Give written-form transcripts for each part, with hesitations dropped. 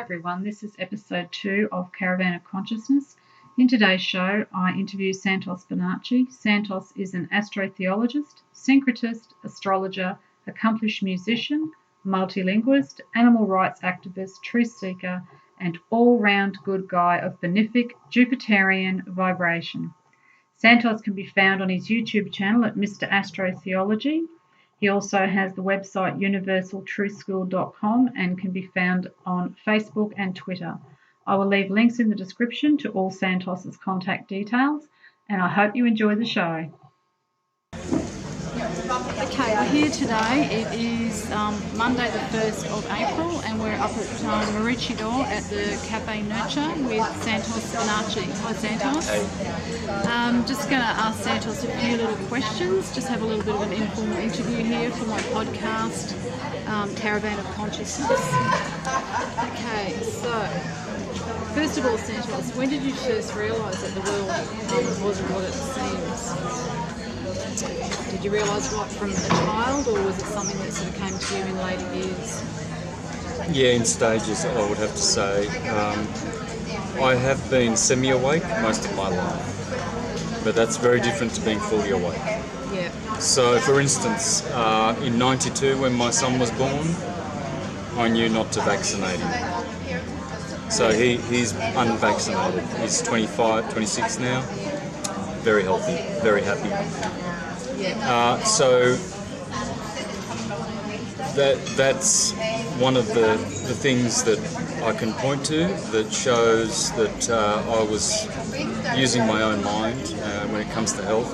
everyone, this is episode 2 of Caravan of Consciousness. In today's show, I interview Santos Bonacci. Santos is an astrotheologist, syncretist, astrologer, accomplished musician, multilingualist, animal rights activist, truth seeker, and all-round good guy of benefic Jupiterian vibration. Santos can be found on his YouTube channel at Mr. Astrotheology. He also has the website universaltruthschool.com and can be found on Facebook and Twitter. I will leave links in the description to all Santos's contact details, and I hope you enjoy the show. Okay, we're here today. It is Monday the 1st of April, and we're up at Maroochydore at the Cafe Nurture with Santos Bonacci. Hi Santos. Hey. Just going to ask Santos a few little questions, just have a little bit of an informal interview here for my podcast, Caravan of Consciousness. Okay, so first of all, Santos, when did you first realise that the world wasn't what it seems? Did you realise right from a child, or was it something that sort of came to you in later years? Yeah, in stages, I would have to say. I have been semi-awake most of my life, but that's very different to being fully awake. Yeah. So, for instance, in '92, when my son was born, I knew not to vaccinate him. So he's unvaccinated. He's 26 now. Very healthy, very happy. So that's one of the things that I can point to that shows that I was using my own mind when it comes to health.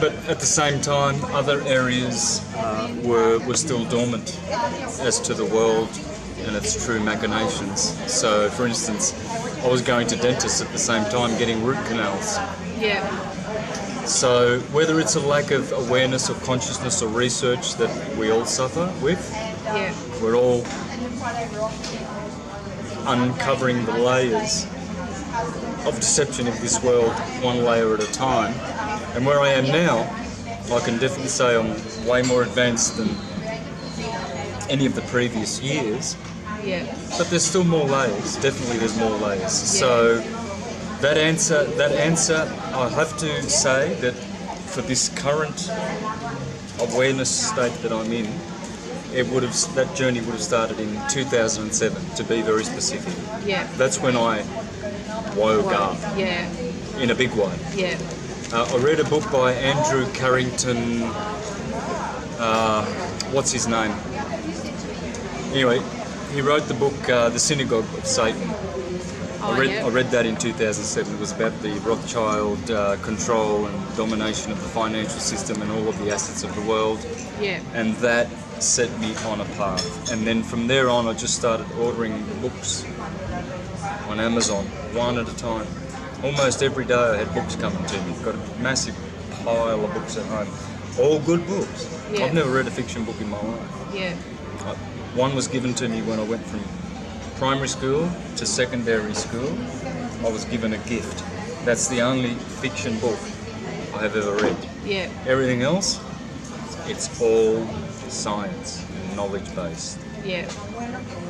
But at the same time, other areas were still dormant as to the world and its true machinations. So, for instance, I was going to dentists at the same time getting root canals. Yeah. So whether it's a lack of awareness or consciousness or research that we all suffer with, Yeah. we're all uncovering the layers of deception of this world one layer at a time. And where I am now, I can definitely say I'm way more advanced than any of the previous years. Yeah. But there's still more layers. Definitely there's more layers. So that answer, I have to say that for this current awareness state that I'm in, that journey would have started in 2007, to be very specific. Yeah. That's when I woke up. Yeah. In a big way. Yeah. I read a book by Andrew Carrington. What's his name? Anyway, he wrote the book The Synagogue of Satan. I read that in 2007. It was about the Rothschild control and domination of the financial system and all of the assets of the world. Yeah. And that set me on a path. And then from there on, I just started ordering books on Amazon, one at a time. Almost every day I had books coming to me. Got a massive pile of books at home. All good books. Yeah. I've never read a fiction book in my life. Yeah. One was given to me when I went from primary school to secondary school. I was given a gift. That's the only fiction book I have ever read. Yeah. Everything else, it's all science and knowledge based. Yeah.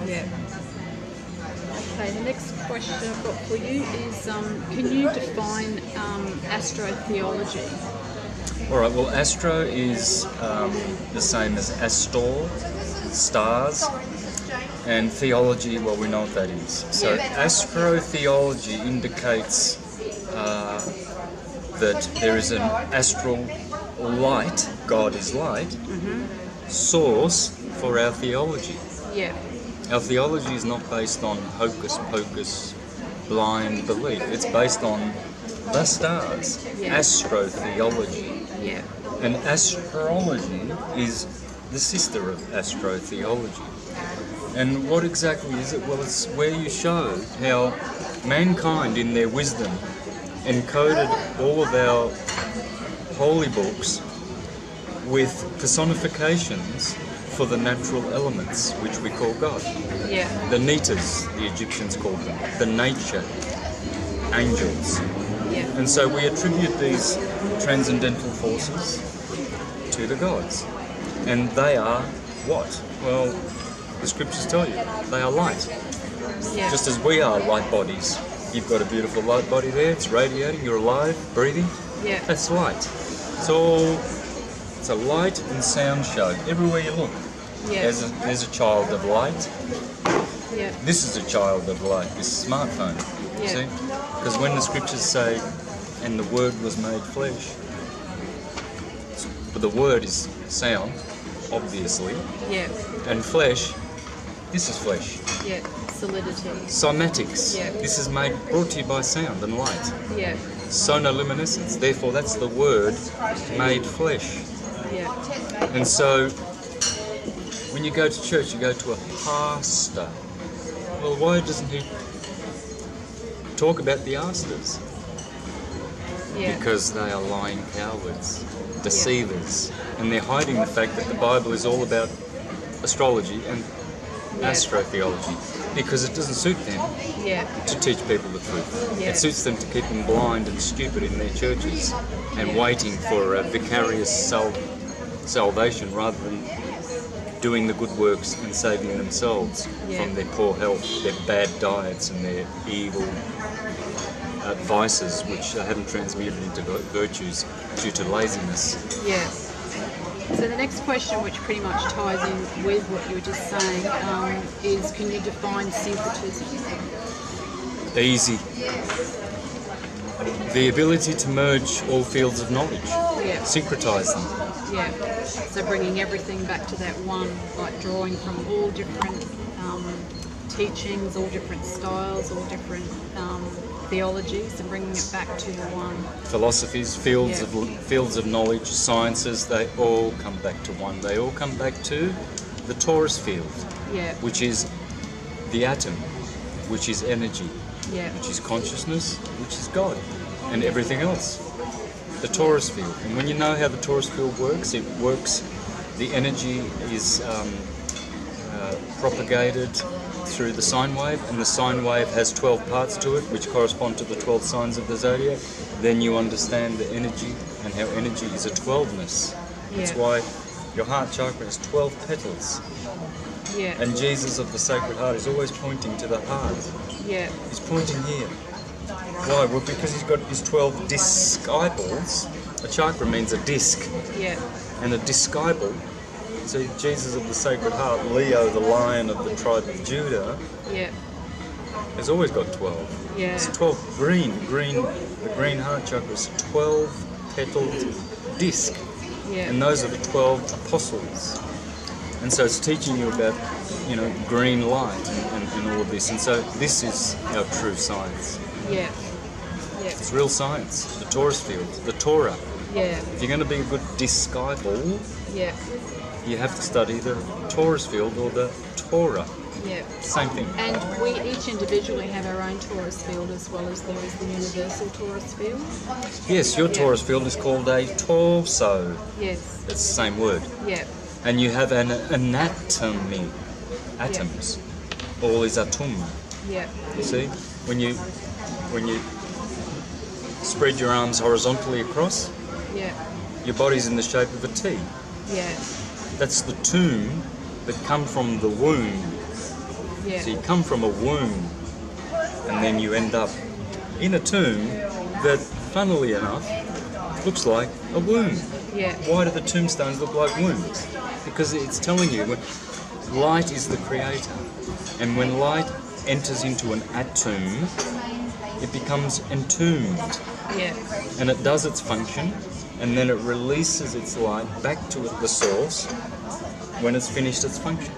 Yeah. Okay, the next question I've got for you is, can you define astrotheology? All right, well, astro is the same as astor, stars, and theology, well, we know what that is. So astrotheology indicates that there is an astral light, God is light, source for our theology. Yeah. Our theology is not based on hocus pocus, blind belief. It's based on the stars, astrotheology. Yeah. And astrology is the sister of astrotheology. And what exactly is it? Well, it's where you show how mankind in their wisdom encoded all of our holy books with personifications for the natural elements, which we call God. Yeah. The Netas, the Egyptians called them. The nature, angels. Yeah. And so we attribute these transcendental forces to the gods. And they are what? Well, the scriptures tell you. They are light. Yeah. Just as we are light bodies. You've got a beautiful light body there, it's radiating, you're alive, breathing. Yeah. That's light. It's a light and sound show everywhere you look. Yeah. There's a child of light. Yeah. This is a child of light, this smartphone. Yeah. See? Because when the scriptures say, and the word was made flesh, but the word is sound, obviously, Yeah. and flesh, this is flesh. Yeah. Solidity. Cymatics, Yeah. this is brought to you by sound and light. Yeah. Sonoluminescence, therefore that's the word made flesh. Yeah. And so, when you go to church, you go to a pastor. Well, why doesn't he talk about the asters? Yeah. Because they are lying cowards, deceivers, and they're hiding the fact that the Bible is all about astrology and astrotheology, because it doesn't suit them Yeah. to teach people the truth. Yeah. It suits them to keep them blind and stupid in their churches and waiting for a vicarious salvation rather than doing the good works and saving themselves from their poor health, their bad diets and their evil vices which haven't transmuted into virtues due to laziness. Yeah. So the next question, which pretty much ties in with what you were just saying, is can you define syncretism? Easy. The ability to merge all fields of knowledge, syncretize them. Yeah. So bringing everything back to that one, like drawing from all different teachings, all different styles, all different theologies, and bringing it back to the one. Philosophies, fields of knowledge, sciences, they all come back to one. They all come back to the torus field, which is the atom, which is energy, which is consciousness, which is God, and everything else. The torus field. And when you know how the torus field works, the energy is propagated through the sine wave, and the sine wave has 12 parts to it, which correspond to the 12 signs of the zodiac. Then you understand the energy and how energy is a 12ness. That's why your heart chakra has 12 petals. And Jesus of the Sacred Heart is always pointing to the heart. He's pointing here. Why? Well, because he's got his 12 disciples. A chakra means a disc. And a disciple. So Jesus of the Sacred Heart, Leo, the lion of the tribe of Judah, has always got 12. It's 12 green. The green heart chakra is a 12-petaled disc. And those are the 12 apostles. And so it's teaching you about, green light and all of this. And so this is our true science. It's real science, the torus field, the Torah. If you're going to be a good disciple, you have to study the torus field or the Torah. Same thing. And we each individually have our own torus field as well as there is the universal torus field. Yes, your torus field is called a torso. Yes. It's the same word. And you have an anatomy. Atoms. All is atum. You see? When you spread your arms horizontally across, your body's in the shape of a T. That's the tomb that come from the womb. So you come from a womb, and then you end up in a tomb that, funnily enough, looks like a womb. Why do the tombstones look like wombs? Because it's telling you light is the creator, and when light enters into an atom, it becomes entombed. And it does its function, and then it releases its light back to the source when it's finished its function.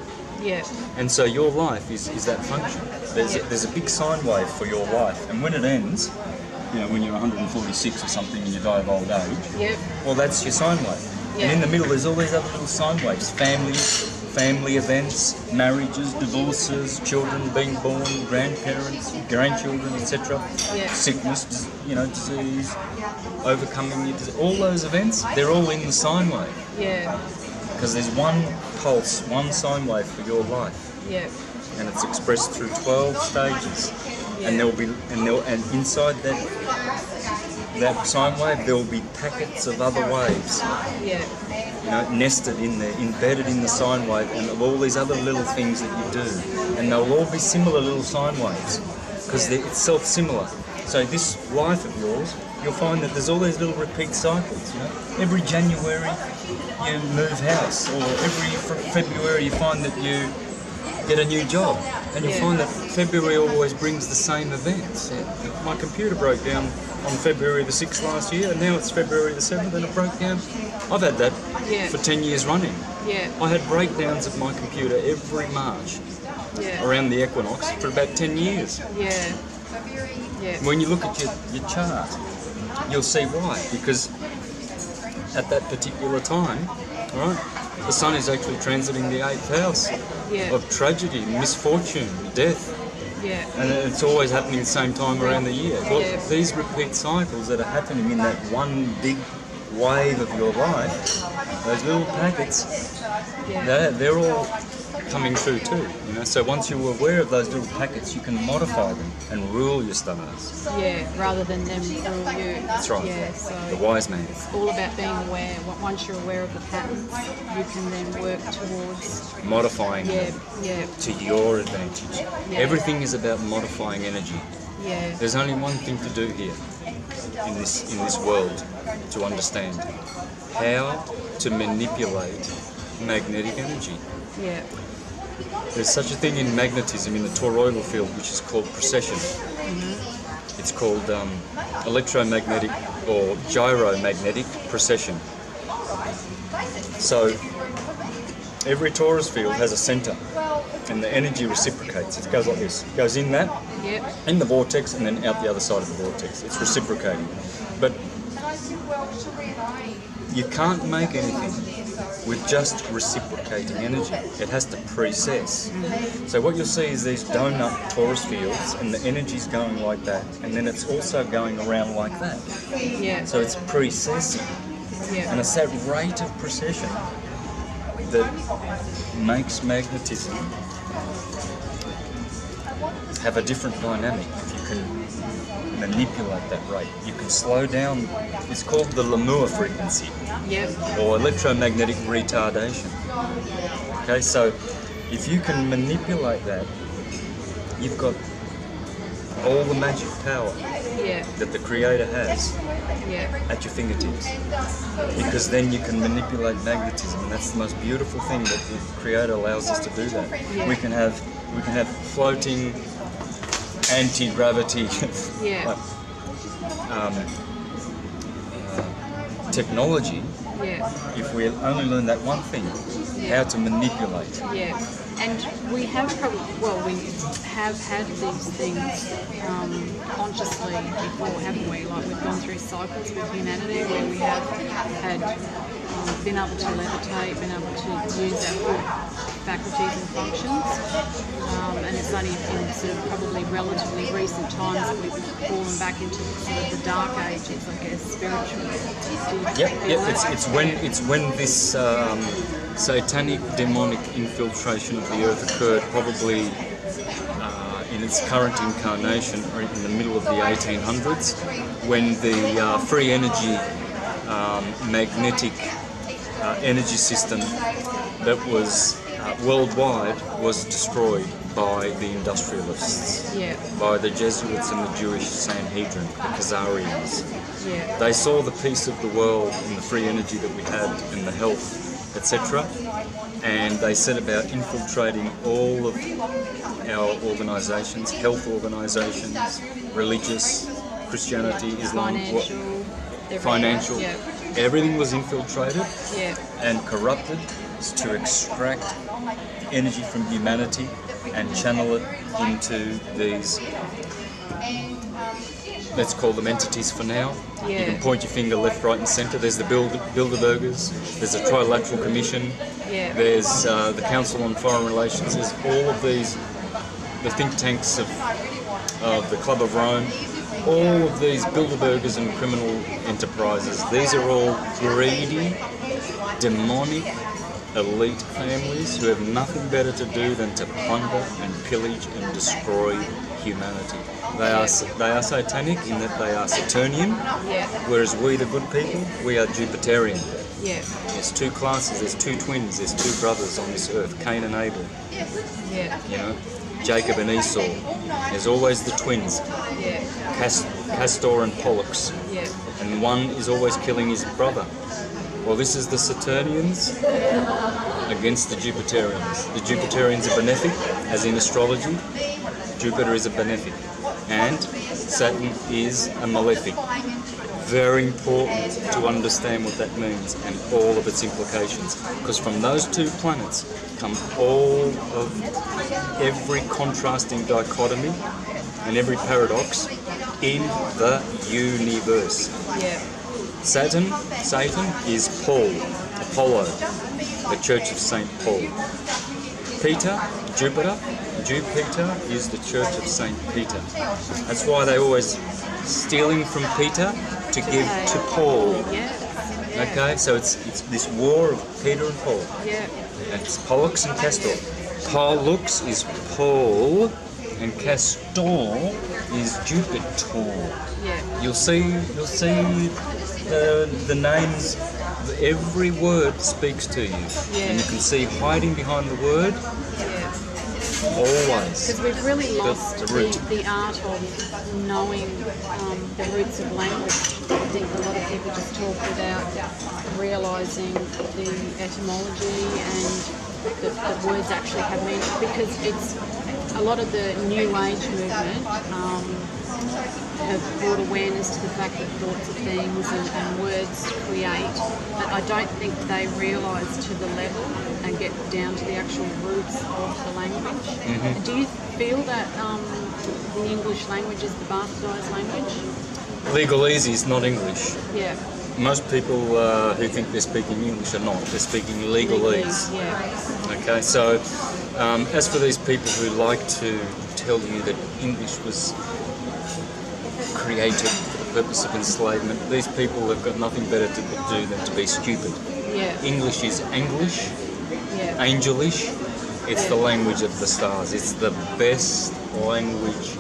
And so your life is that function. There's a big sine wave for your life, and when it ends, when you're 146 or something and you die of old age, well, that's your sine wave. And in the middle, there's all these other little sine waves: family events, marriages, divorces, children being born, grandchildren, etc. Sickness, disease, overcoming your disease. All those events, they're all in the sine wave. Because there's one pulse, one sine wave for your life. And it's expressed through 12 stages. And and inside that sine wave, there will be packets of other waves. nested in there, embedded in the sine wave, and of all these other little things that you do. And they'll all be similar little sine waves, because it's self-similar. So this life of yours, you'll find that there's all these little repeat cycles. Every January you move house, or every February you find that you get a new job, and you find that February always brings the same events. My computer broke down on February the 6th last year, and now it's February the 7th, and it broke down. I've had that for 10 years running. I had breakdowns of my computer every March around the equinox for about 10 years. When you look at your chart, you'll see why, because at that particular time, the sun is actually transiting the 8th house of tragedy, misfortune, death. And it's always happening at the same time around the year. Well, these repeat cycles that are happening in that one big wave of your life, those little packets, they're all coming through too. So once you're aware of those little packets, you can modify them and rule your stars. Rather than them rule you. That's right. So the wise man. It's all about being aware. Once you're aware of the patterns, you can then work towards modifying them to your advantage. Everything is about modifying energy. There's only one thing to do here in this world to understand: how to manipulate magnetic energy. There's such a thing in magnetism, in the toroidal field, which is called precession. It's called electromagnetic or gyromagnetic precession. So every torus field has a center, and the energy reciprocates. It goes like this. It goes in that, in the vortex, and then out the other side of the vortex. It's reciprocating. But you can't make anything with just reciprocating energy. It has to precess. So what you'll see is these donut torus fields, and the energy's going like that, and then it's also going around like that. So it's precessing. And it's that rate of precession that makes magnetism have a different dynamic. If you can manipulate that rate, you can slow down. It's called the Lemur frequency, or electromagnetic retardation. Okay, so if you can manipulate that, you've got all the magic power that the Creator has at your fingertips. Because then you can manipulate magnetism, and that's the most beautiful thing, that the Creator allows us to do that. We can have floating anti-gravity technology, if we only learn that one thing, how to manipulate. And we have had these things consciously before, haven't we? Like, we've gone through cycles with humanity where we have had been able to levitate, been able to use our full faculties and functions, and it's only in sort of probably relatively recent times that we've fallen back into sort of the dark ages, I guess, spiritually. It's when this satanic demonic infiltration of the earth occurred, probably in its current incarnation, or in the middle of the 1800s, when the free energy magnetic energy system that was worldwide was destroyed by the industrialists, by the Jesuits and the Jewish Sanhedrin, the Khazarians. They saw the peace of the world and the free energy that we had and the health, etc., and they set about infiltrating all of our organisations, health organisations, religious, Christianity, Islam, financial. Everything was infiltrated and corrupted to extract energy from humanity and channel it into these, let's call them entities for now. You can point your finger left, right and centre. There's the Bilderbergers, there's the Trilateral Commission, there's the Council on Foreign Relations, there's all of these, the think tanks of the Club of Rome, all of these Bilderbergers and criminal enterprises. These are all greedy, demonic, elite families who have nothing better to do than to plunder and pillage and destroy humanity. They are satanic in that they are Saturnian, whereas we, the good people, we are Jupiterian. Yeah. There's two classes, there's two twins, there's two brothers on this earth, Cain and Abel. Yeah. You know, Jacob and Esau. There's always the twins, Yeah. Castor and Pollux, Yeah. and one is always killing his brother. Well, this is the Saturnians against the Jupiterians. The Jupiterians are benefic, as in astrology. Jupiter is a benefic, and Saturn is a malefic. Very important to understand what that means and all of its implications, because from those two planets come all of every contrasting dichotomy and every paradox in the universe. Yeah. Satan is Paul, Apollo, the Church of St. Paul. Peter, Jupiter is the Church of St. Peter. That's why they always stealing from Peter to give to Paul. Yeah. Okay, so it's this war of Peter and Paul. Yeah. And it's Pollux and Castor. Pollux is Paul, and Castor is Jupiter. Yeah. You'll see the names. Every word speaks to you, and you can see hiding behind the word. Always. Because we've really lost the root. the art of knowing the roots of language. I think a lot of people just talk without realising the etymology and that words actually have meaning. Because it's a lot of the New Age movement have brought awareness to the fact that thoughts are things and words create, but I don't think they realise to the level and get down to the actual roots of the language. Mm-hmm. Do you feel that the English language is the bastardised language? Legalese is not English. Yeah. Most people who think they're speaking English are not. They're speaking legalese. Yeah. Okay, so as for these people who like to tell you that English was created for the purpose of enslavement, these people have got nothing better to do than to be stupid. Yeah. English is English, Yeah. angelish. It's the language of the stars. It's the best language,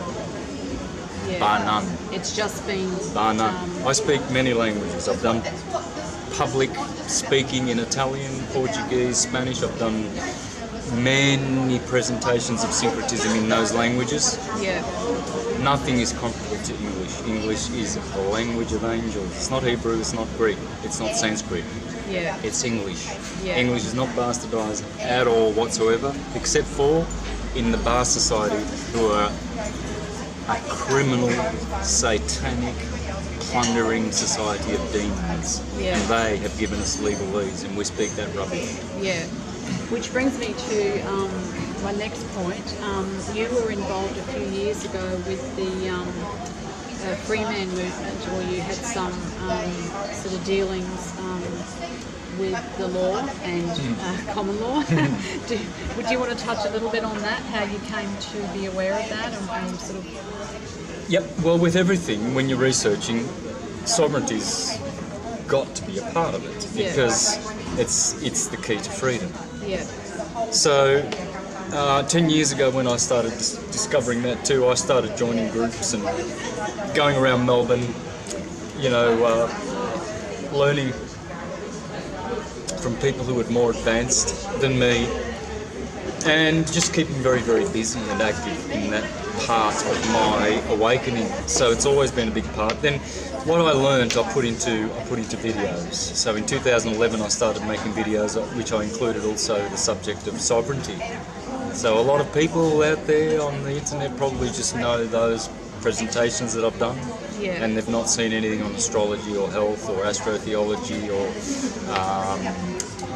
bar none. It's just been... Bar none. I speak many languages. I've done public speaking in Italian, Portuguese, Spanish. I've done many presentations of syncretism in those languages. Yeah. Nothing is comparable to English. English is the language of angels. It's not Hebrew, it's not Greek, it's not Sanskrit. Yeah. It's English. Yeah. English is not bastardized at all whatsoever, except for in the bar society, who are a criminal, satanic, plundering society of demons. Yeah. And they have given us legalese, and we speak that rubbish. Yeah. Which brings me to my next point. You were involved a few years ago with the Freeman movement, or you had some sort of dealings with the law and common law. Would you want to touch a little bit on that, how you came to be aware of that and sort of... Yep, well, with everything, when you're researching, sovereignty's got to be a part of it, because it's the key to freedom. Yeah. So 10 years ago, when I started discovering that too, I started joining groups and going around Melbourne, learning from people who were more advanced than me, and just keeping very, very busy and active in that part of my awakening. So it's always been a big part. Then what I learned, I put into videos. So in 2011, I started making videos, which I included also the subject of sovereignty. So a lot of people out there on the internet probably just know those presentations that I've done, and they've not seen anything on astrology or health or astrotheology or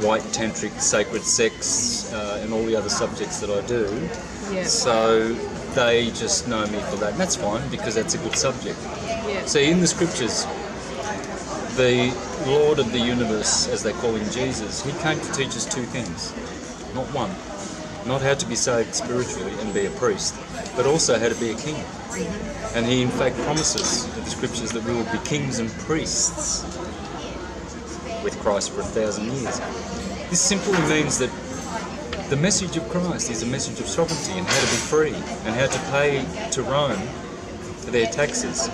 white tantric sacred sex and all the other subjects that I do. Yeah. So they just know me for that, and that's fine, because that's a good subject. Yeah. See, in the scriptures, the Lord of the universe, as they call him Jesus, he came to teach us two things, not one. Not how to be saved spiritually and be a priest, but also how to be a king. And he in fact promises in the scriptures that we will be kings and priests with Christ for 1,000 years. This simply means that the message of Christ is a message of sovereignty and how to be free and how to pay to Rome their taxes.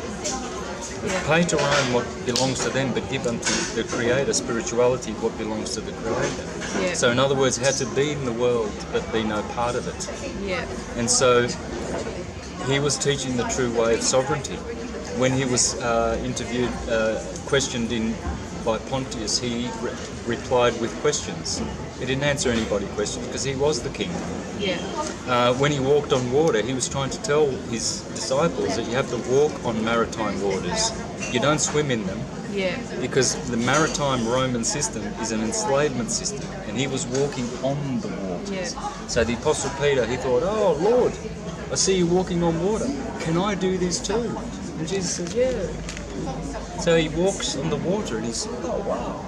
Pay to Rome what belongs to them, but give unto the Creator spirituality what belongs to the Creator. Yeah. So in other words, how to be in the world but be no part of it. Yeah. And so he was teaching the true way of sovereignty. When he was questioned by Pontius, he replied with questions. He didn't answer anybody's questions because he was the king. Yeah. When he walked on water, he was trying to tell his disciples that you have to walk on maritime waters. You don't swim in them. Yeah. Because the maritime Roman system is an enslavement system, and he was walking on the waters. Yeah. So the Apostle Peter, he thought, oh Lord, I see you walking on water. Can I do this too? And Jesus said, yeah. So he walks on the water and he's, oh wow,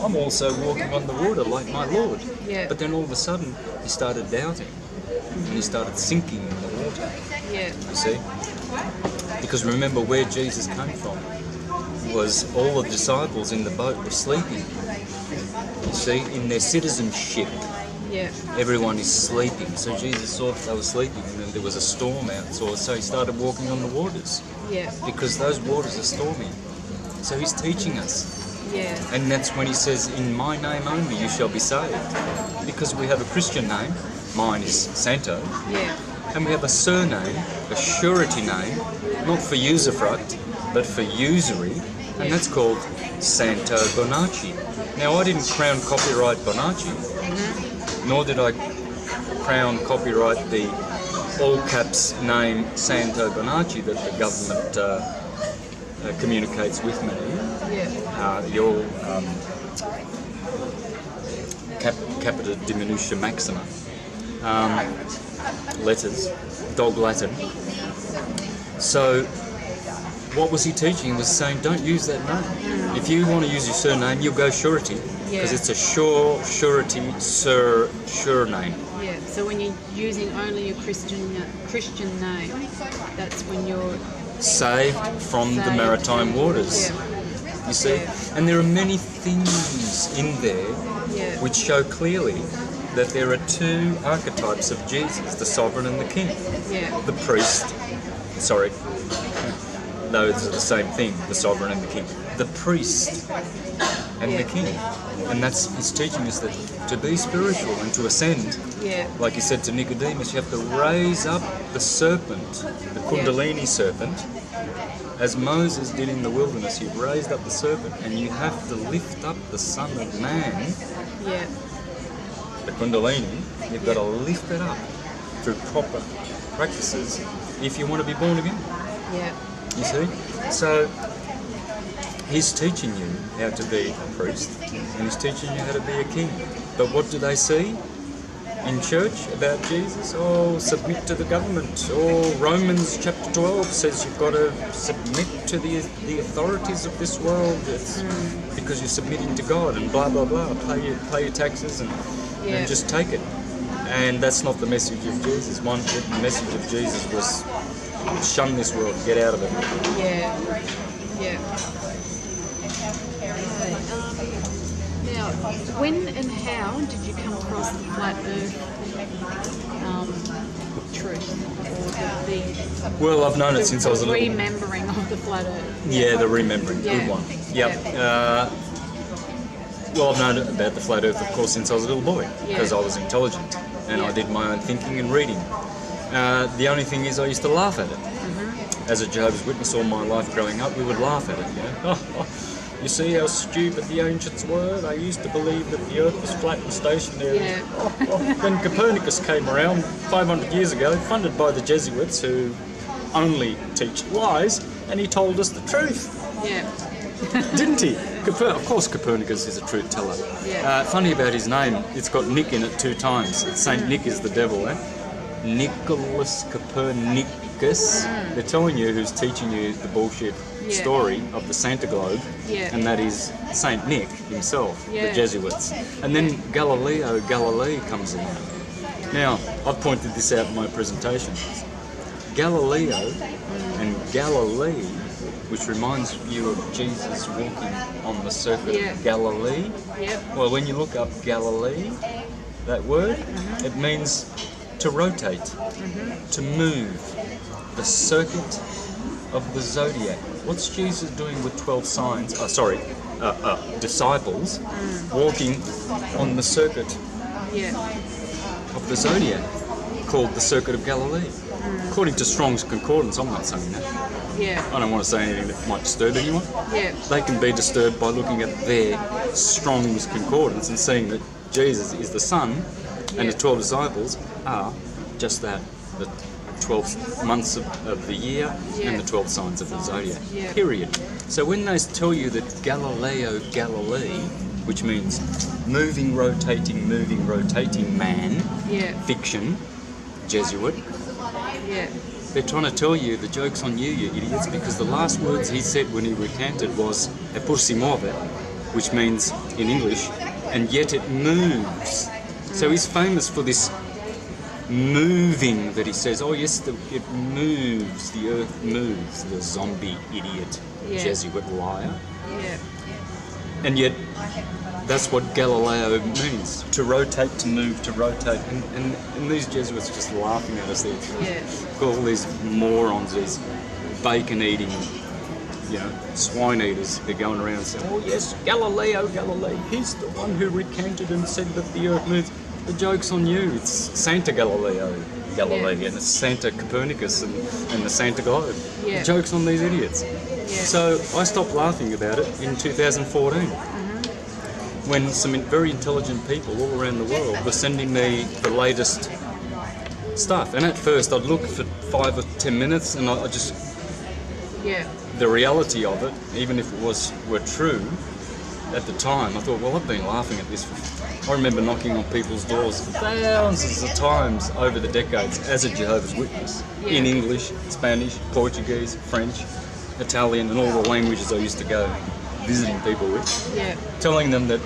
I'm also walking on the water like my Lord. Yeah. But then all of a sudden he started doubting and he started sinking in the water. Yeah. You see? Because remember where Jesus came from was all the disciples in the boat were sleeping. You see, in their citizenship. Yeah. Everyone is sleeping. So Jesus thought they were sleeping and then there was a storm out. So he started walking on the waters. Yeah. Because those waters are stormy. So he's teaching us. Yeah. And that's when he says, in my name only you shall be saved. Because we have a Christian name. Mine is Santo. Yeah. And we have a surname, a surety name, not for usufruct, but for usury. And that's called Santo Bonacci. Now I didn't crown copyright Bonacci. Nor did I crown copyright the all caps name Santo Bonacci that the government communicates with me. Yeah. Your capita diminutia maxima letters, dog Latin. So what was he teaching? He was saying don't use that name. If you want to use your surname, you'll go surety. Because it's a surety, sure name. Yeah. So when you're using only your Christian name, that's when you're saved from the maritime waters. Yeah. You see? Yeah. And there are many things in there which show clearly that there are two archetypes of Jesus, the sovereign and the king. Yeah. The priest, those are the same thing, the sovereign and the king. The priest and the king. And he's teaching us that to be spiritual and to ascend, like he said to Nicodemus, you have to raise up the serpent, the Kundalini serpent, as Moses did in the wilderness. He raised up the serpent, and you have to lift up the Son of Man, the Kundalini. You've got to lift it up through proper practices if you want to be born again. Yeah. You see? So he's teaching you how to be a priest, and he's teaching you how to be a king. But what do they see in church about Jesus? Oh, submit to the government. Oh, Romans chapter 12 says you've got to submit to the authorities of this world. It's because you're submitting to God and blah, blah, blah. Pay your taxes and just take it. And that's not the message of Jesus. The message of Jesus was shun this world, get out of it. Yeah. Yeah. Now, when and how did you come across the flat Earth truth, or Well, I've known it since I was a little. remembering of the flat Earth? Yeah, the remembering, good one. Yep. Well, I've known about the flat Earth, of course, since I was a little boy, because I was intelligent and I did my own thinking and reading. The only thing is, I used to laugh at it. As a Jehovah's Witness all my life growing up, we would laugh at it. You see how stupid the ancients were? They used to believe that the Earth was flat and stationary. Then Copernicus came around 500 years ago, funded by the Jesuits, who only teach lies, and he told us the truth. Didn't he? Of course Copernicus is a truth teller. Funny about his name, it's got Nick in it 2 times. Saint Nick is the devil, eh? Nicholas Copernicus. They're telling you who's teaching you the bullshit story of the Santa Globe, and that is Saint Nick himself, the Jesuits. And then Galileo Galilei comes along. Now, I've pointed this out in my presentation. Galileo and Galilee, which reminds you of Jesus walking on the circuit of Galilee. Yep. Well, when you look up Galilee, that word, it means to rotate, to move, the circuit of the zodiac. What's Jesus doing with 12 signs? Disciples walking on the circuit of the zodiac, called the Circuit of Galilee. According to Strong's Concordance, I'm not saying that. I don't want to say anything that might disturb anyone. They can be disturbed by looking at their Strong's Concordance and seeing that Jesus is the Son and the 12 disciples are just that, the 12 months of the year and the 12 signs of the zodiac, period. So when they tell you that Galileo Galilei, which means moving, rotating man, fiction, Jesuit, they're trying to tell you the joke's on you, you idiots, because the last words he said when he recanted was "e pur si muove," which means in English, and yet it moves. So he's famous for this moving that he says, oh yes, it moves, the earth moves, the zombie idiot Jesuit liar. And yet that's what Galileo means, to rotate, to move, to rotate. And these Jesuits are just laughing at us there. All these morons, these bacon-eating, swine eaters, they're going around saying, oh yes, Galileo Galilei, he's the one who recanted and said that the earth moves. The joke's on you. It's Santa Galileo Galilei and it's Santa Copernicus and the Santa Globe. The joke's on these idiots. So I stopped laughing about it in 2014 when some very intelligent people all around the world were sending me the latest stuff. And at first I'd look for 5 or 10 minutes and I just... The reality of it, even if it were true at the time, I thought, well, I've been laughing at this I remember knocking on people's doors thousands of times over the decades as a Jehovah's Witness, in English, Spanish, Portuguese, French, Italian, and all the languages I used to go visiting people with, telling them that,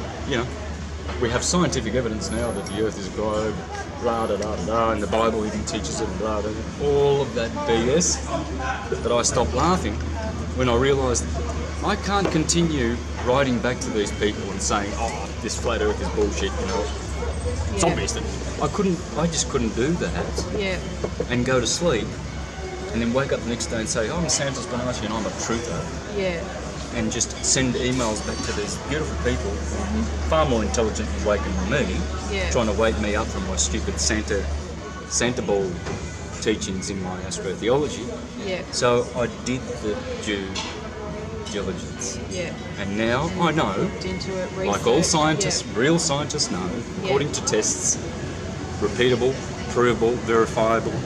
we have scientific evidence now that the earth is a globe, blah, da, da, da, and the Bible even teaches it, blah, da, da, all of that BS. But I stopped laughing when I realised I can't continue writing back to these people and saying, oh, this flat earth is bullshit, It's obvious that I just couldn't do that and go to sleep and then wake up the next day and say, oh, I'm Santos bonacci and I'm a truther. And just send emails back to these beautiful people, far more intelligent and awakened than me, trying to wake me up from my stupid Santa Ball teachings in my astrotheology. So I did the due diligence. And now I know, like all scientists, real scientists know, according to tests, repeatable, provable, verifiable,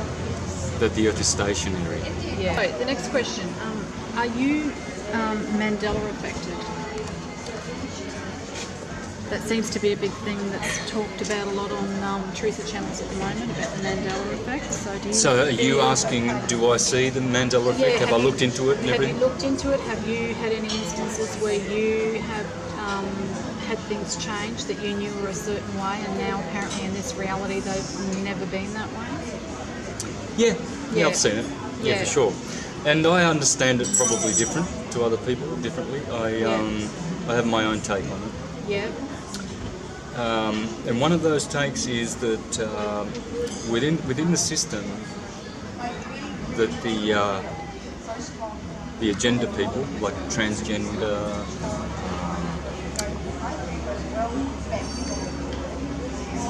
that the Earth is stationary. So the next question, are you Mandela affected? That seems to be a big thing that's talked about a lot on Teresa channels at the moment, about the Mandela effect. So, are you asking, do I see the Mandela effect? Have I looked into it and everything? Have you looked into it? Have you had any instances where you have had things change that you knew were a certain way and now apparently in this reality they've never been that way? Yeah, I've seen it. For sure. And I understand it probably different to other people, differently. I have my own take on it. And one of those takes is that within the system, that the agenda people, like transgender,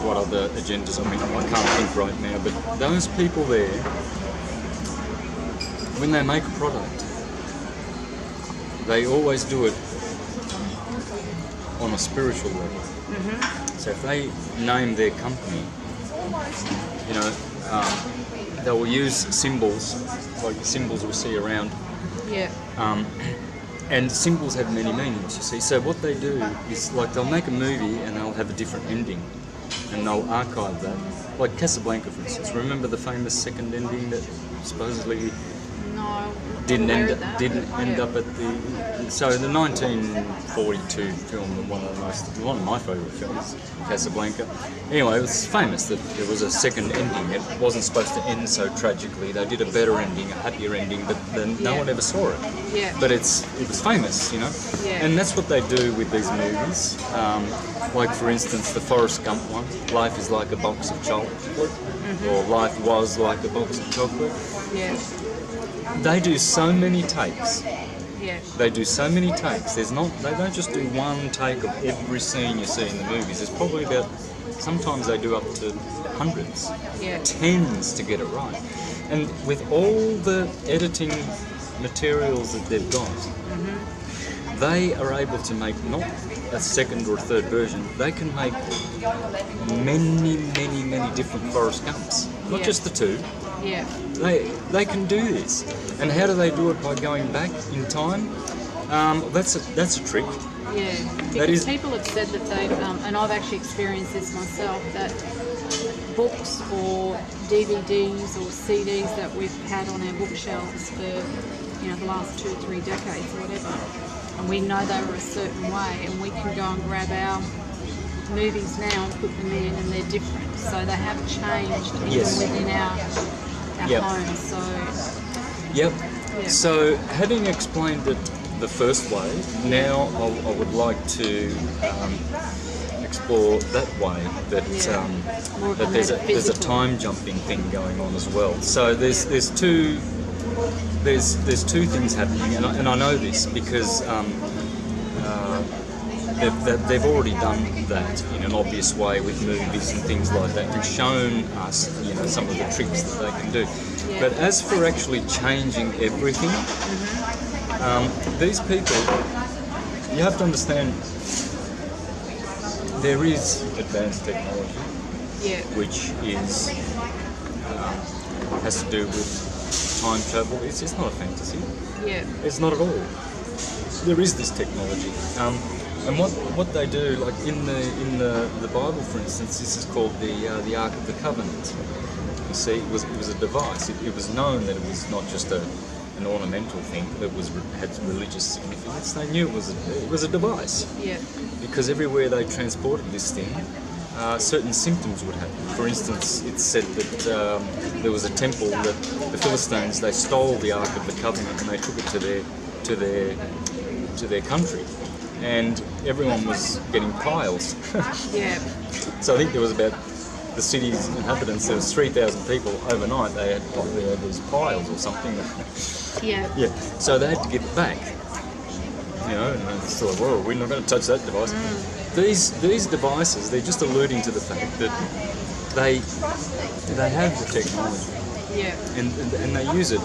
what other agendas? I mean, I can't think right now, but those people there, when they make a product, they always do it on a spiritual level. So if they name their company, they will use symbols, like the symbols we see around. And symbols have many meanings, you see. So what they do is, like, they'll make a movie and they'll have a different ending, and they'll archive that. Like Casablanca, for instance. Remember the famous second ending that supposedly No, didn't I'm aware end of that, didn't but, end yeah. up at the 1942 film, one of my favourite films, Casablanca. Anyway, it was famous that there was a second ending. It wasn't supposed to end so tragically. They did a better ending, a happier ending, but then no Yeah. one ever saw it. Yeah. But it was famous, you know. Yeah. And that's what they do with these movies. Like for instance, the Forrest Gump one, Life is like a box of chocolate, or Life was like a box of chocolate. Yeah. They do so many takes. Yeah. They do so many takes. They don't just do one take of every scene you see in the movies. There's probably about, sometimes they do up to hundreds, Yeah. tens to get it right. And with all the editing materials that they've got, they are able to make not a second or a third version. They can make many, many, many different Forrest Gumps. Not Yeah. just the two. Yeah. They can do this. And how do they do it? By going back in time? That's a trick. Yeah, That because is- people have said that they've, and I've actually experienced this myself, that books or DVDs or CDs that we've had on our bookshelves for, the last 2 or 3 decades or whatever, and we know they were a certain way, and we can go and grab our movies now and put them in, and they're different. So they have changed even Yes. within our Yep. homes. So Yep. Yeah. So having explained it the first way, now I would like to explore that way, that More of that a there's a metaphysical. time jumping thing going on as well. So there's two things happening, and I know this because they've already done that in an obvious way with movies and things like that, and shown us some of the tricks that they can do. Yeah. But as for actually changing everything, these people, you have to understand, there is advanced technology yeah, which is has to do with time travel. It's not a fantasy. yeah, It's not at all. There is this technology, and what they do, like in the Bible, for instance, this is called the Ark of the Covenant. You see, it was a device. It was known that it was not just an ornamental thing. That had religious significance. They knew it was a device, yeah, because everywhere they transported this thing, certain symptoms would happen. For instance, it's said that there was a temple that the Philistines, they stole the Ark of the Covenant and they took it to their country, and everyone was getting piles. yeah, So I think there was about the city's inhabitants, there was 3,000 people overnight. They had these piles or something. yeah, Yeah, so they had to give it back. And it's like, whoa, we're not going to touch that device. These devices, they're just alluding to the fact that they have the technology, yeah, and they use it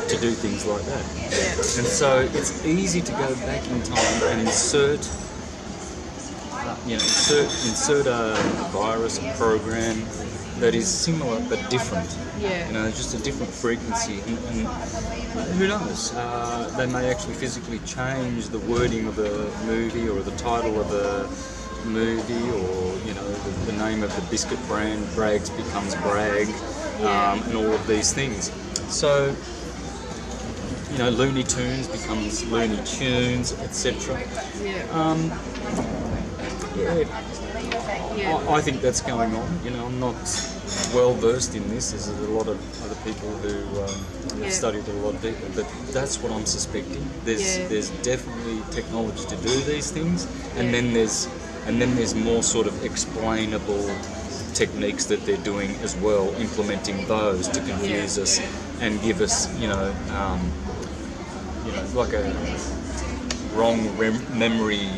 to do things like that. yeah, And so it's easy to go back in time and insert a virus, a program that is similar but different. yeah, Just a different frequency, and who knows? They may actually physically change the wording of a movie or the title of a movie, or the name of the biscuit brand, Bragg's becomes Bragg, and all of these things. So Looney Tunes becomes Looney Tunes, etc. yeah, yeah, I think that's going on. I'm not well versed in this. There's a lot of other people who Yeah. have studied it a lot deeper, but that's what I'm suspecting. There's definitely technology to do these things, and Yeah. then there's more sort of explainable techniques that they're doing as well, implementing those to confuse us and give us, like a wrong memory.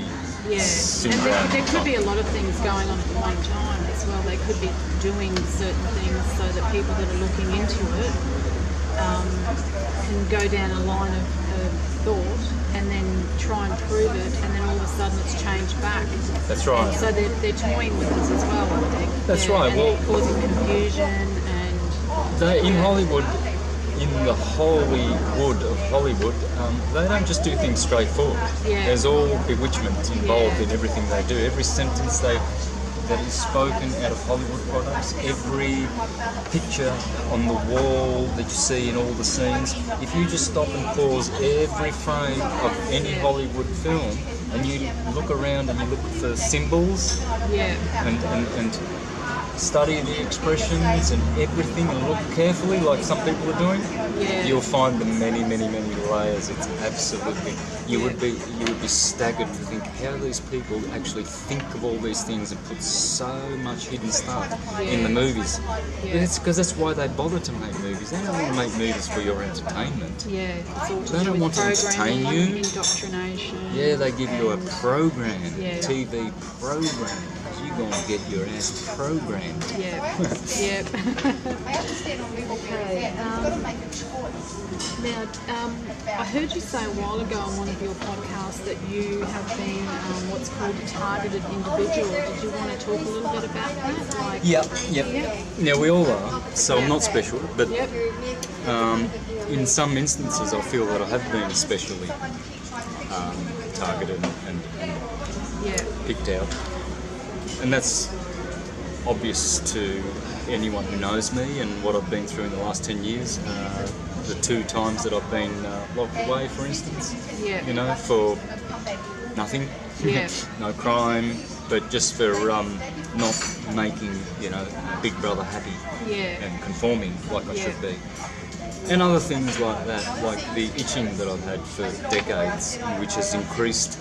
yeah. And syndrome. there could be a lot of things going on at one time as well. They could be doing certain things so that people that are looking into it can go down a line of thought and then try and prove it, and then all of a sudden it's changed back. That's right. And so they're toying with us as well, I think. That's right. And Well, they're causing confusion and in Hollywood, in the Hollywood of Hollywood, they don't just do things straightforward. Yeah. There's all bewitchment involved Yeah. in everything they do. Every sentence that is spoken out of Hollywood products, every picture on the wall that you see in all the scenes, if you just stop and pause every frame of any Hollywood film and you look around and you look for symbols and study the expressions and everything and look carefully like some people are doing, you'll find the many layers. It's absolutely, you would be staggered to think how these people actually think of all these things and put so much hidden stuff in the movies. It's because that's why they bother to make movies. They don't want to make movies for your entertainment. It's all to They don't want to entertain you. Indoctrination. They give you a program, TV program. You're going to get your ass programmed. Okay. Now, I heard you say a while ago on one of your podcasts that you have been what's called a targeted individual. Did you want to talk a little bit about that? Now, we all are, so I'm not special, but in some instances I feel that I have been especially targeted and picked out. And that's obvious to anyone who knows me and what I've been through in the last 10 years. The 2 times that I've been locked away, for instance, for nothing, no crime, but just for not making, Big Brother happy and conforming like I should be. And other things like that, like the itching that I've had for decades, which has increased.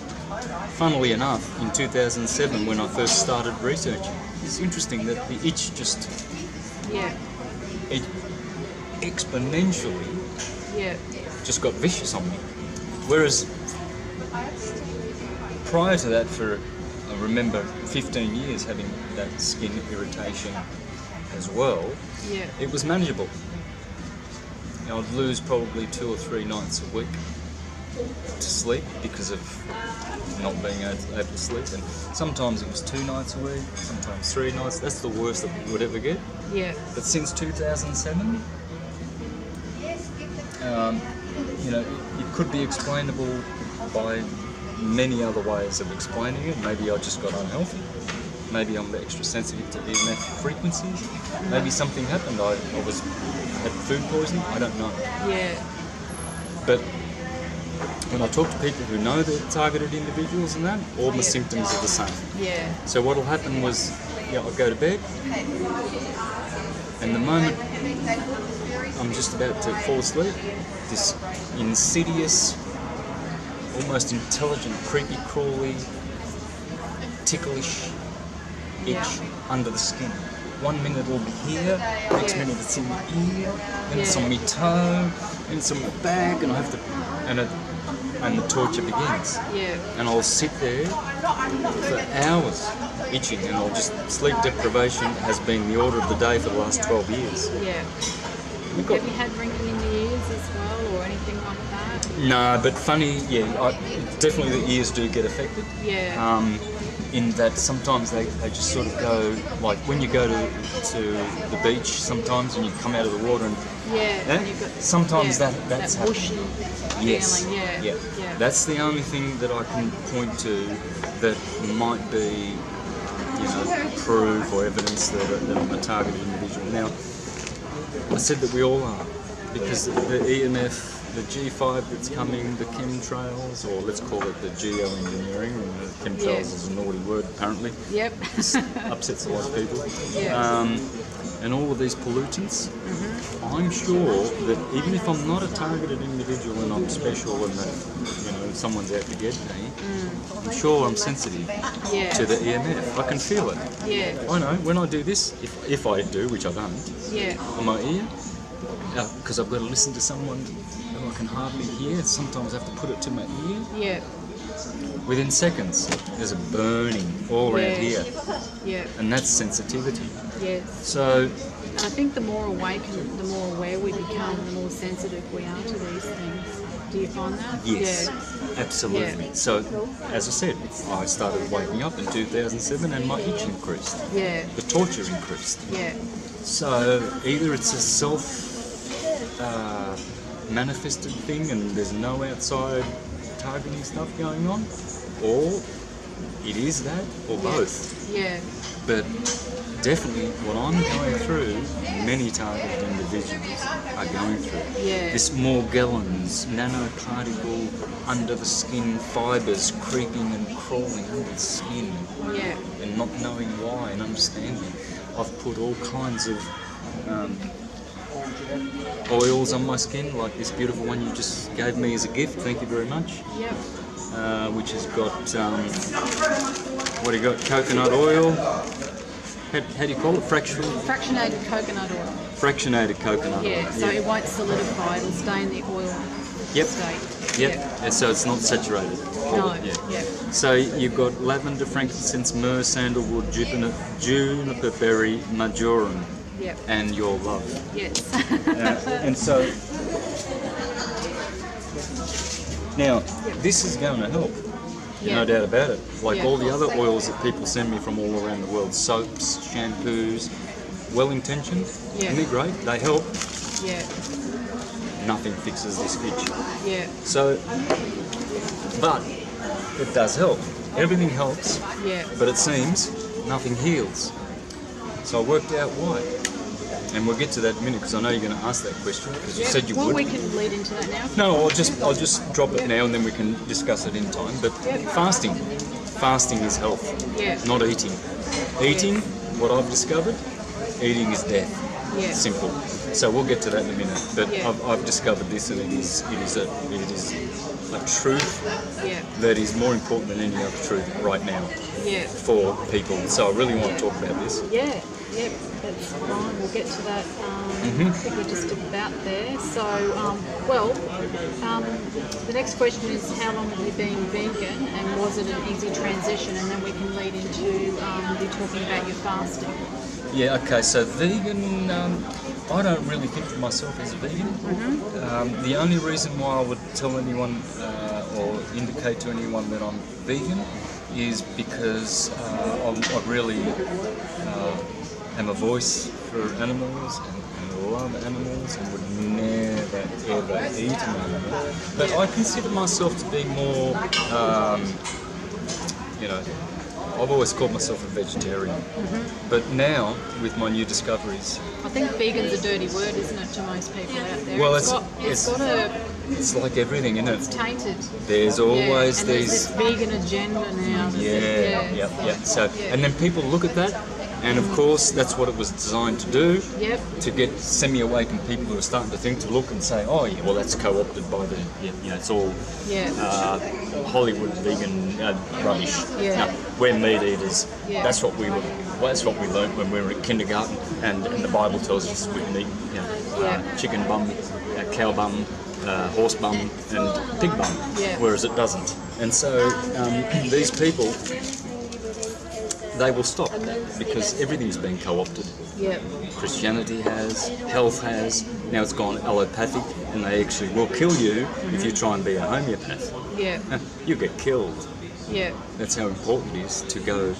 Funnily enough, in 2007, when I first started researching, it's interesting that the itch just exponentially just got vicious on me. Whereas prior to that, I remember 15 years having that skin irritation as well, it was manageable. I'd lose probably 2 or 3 nights a week to sleep because of not being able to sleep, and sometimes it was 2 nights a week, sometimes 3 nights. That's the worst that we would ever get. But since 2007, it could be explainable by many other ways of explaining it. Maybe I just got unhealthy. Maybe I'm extra sensitive to EMF frequencies. Maybe something happened. I had food poisoning. I don't know. But when I talk to people who know they're targeted individuals and that, all the symptoms are the same. So what'll happen was, I'll go to bed, and the moment I'm just about to fall asleep, this insidious, almost intelligent, creepy, crawly, ticklish itch under the skin. 1 minute it'll be here, next minute it's in my ear, then it's on my toe, then it's on my back, and I have to, and the torture begins. And I'll sit there for hours itching, and I'll just, sleep deprivation has been the order of the day for the last 12 years. Have you had ringing in the ears as well, or anything like that? No, but funny, definitely the ears do get affected. In that sometimes they just sort of go, like when you go to the beach sometimes and you come out of the water and sometimes that's whooshy feeling. That's the only thing that I can point to that might be proof or evidence that I'm a targeted individual. Now, I said that we all are, because the EMF, the G5 that's coming, the chemtrails, or let's call it the geoengineering, chemtrails is a naughty word apparently. Upsets a lot of people. And all of these pollutants, I'm sure that even if I'm not a targeted individual and I'm special and that someone's out to get me, I'm sure I'm sensitive to the EMF. I can feel it. I know when I do this, if I do, which I don't, on my ear, because I've got to listen to someone who I can hardly hear. Sometimes I have to put it to my ear. Within seconds, there's a burning all around here. And that's sensitivity. So, I think the more awakened, the more aware we become, the more sensitive we are to these things. Do you find that? Yes, absolutely. So, as I said, I started waking up in 2007 and my itch increased. The torture increased. So, either it's a self-manifested thing and there's no outside targeting stuff going on, or it is that or both. Yeah. But definitely what I'm going through, many targeted individuals are going through. Yeah. This Morgellons, nanoparticle under the skin fibres creeping and crawling under the skin. Yeah. And not knowing why and understanding. I've put all kinds of oils on my skin, like this beautiful one you just gave me as a gift. Thank you very much. Yep. Which has got, what do you got? Coconut oil. How do you call it? Fractionated coconut oil. Fractionated coconut oil. Yeah, so it won't solidify, it'll stay in the oil state. Yep. And so it's not saturated. No. Yeah. Yep. So you've got lavender, frankincense, myrrh, sandalwood, juniper berry, marjoram, Yep. and your love. Yes. And so now this is going to help. Yeah. No doubt about it. Like Yeah. all the other oils that people send me from all around the world, soaps, shampoos, well-intentioned, Yeah. and they're great, they help. Yeah. Nothing fixes this itch. Yeah. So, but it does help. Everything helps, Yeah. but it seems nothing heals. So I worked out why. And we'll get to that in a minute because I know you're going to ask that question because you said you well, would. we can lead into that now. No, I'll just drop it now and then we can discuss it in time. But fasting is health, Yeah. not eating. Eating, what I've discovered, eating is death. Yeah. Simple. So we'll get to that in a minute. But Yeah. I've discovered this, and it is a truth Yeah. that is more important than any other truth right now Yeah. for people. So I really want to talk about this. Yeah. Yep. That's fine. We'll get to that. I think we're just about there. So, the next question is how long have you been vegan, and was it an easy transition? And then we can lead into you talking about your fasting. Yeah, okay, so vegan, I don't really think of myself as a vegan. The only reason why I would tell anyone or indicate to anyone that I'm vegan is because I really am a voice for animals and love animals and would never ever eat an animal. But I consider myself to be more, I've always called myself a vegetarian. But now, with my new discoveries... I think vegan's a dirty word, isn't it, to most people out there? Well, it's like everything, isn't it? tainted. There's always and these... there's this vegan agenda now. So, and then people look at that, and of course, that's what it was designed to do. Yep. To get semi-awakened people who are starting to think, to look and say, oh yeah, well that's co-opted by the, it's all Hollywood vegan rubbish. Yeah. No, we're meat eaters. Yeah. That's what we learned when we were in kindergarten, and the Bible tells us we can eat chicken bum, cow bum, horse bum, and pig bum, whereas it doesn't. And so these people, they will stop that because everything's been co-opted. Yep. Christianity has, health has, now it's gone allopathic, and they actually will kill you if you try and be a homeopath. Yeah. You get killed. Yeah. That's how important it is to go